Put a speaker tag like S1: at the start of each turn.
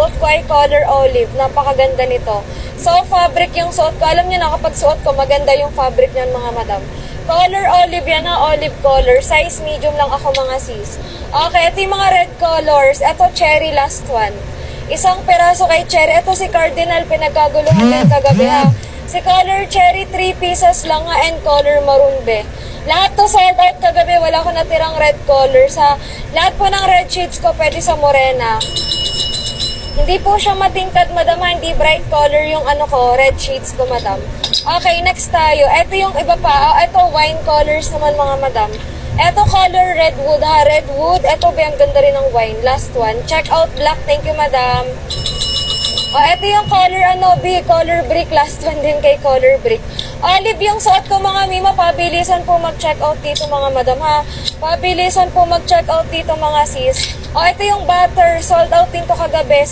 S1: suot ko ay color olive. Napakaganda nito. So, fabric yung suot ko. Alam niyo na kapag suot ko, maganda yung fabric niyan mga madam. Color olive yan na, olive color. Size medium lang ako mga sis. Okay, ito yung mga red colors. Ito cherry last one. Isang peraso kay cherry. Ito si Cardinal, pinagkaguluhan din kagabi ha. Si color cherry, 3 pieces lang nga and color maroon be. Lahat to sold out kagabi, wala ko natirang red color. Sa lahat po ng red shades ko, pwede sa morena. Hindi po siya matingkad, madam. Hindi bright color yung ano ko, red shades ko, madam. Okay, next tayo. Ito yung iba pa. Ito, wine colors naman, mga madam. Ito, color redwood, ha. Redwood. Ito, ang ganda rin ng wine. Last one. Check out black. Thank you, madam. Ito yung color, color brick. Last one din kay color brick. Olive yung suot ko, mga mima. Pabilisan po mag-check out dito, mga madam, ha. Pabilisan po mag-check out dito, mga sis. Ito yung butter. Sold out din to kagabi.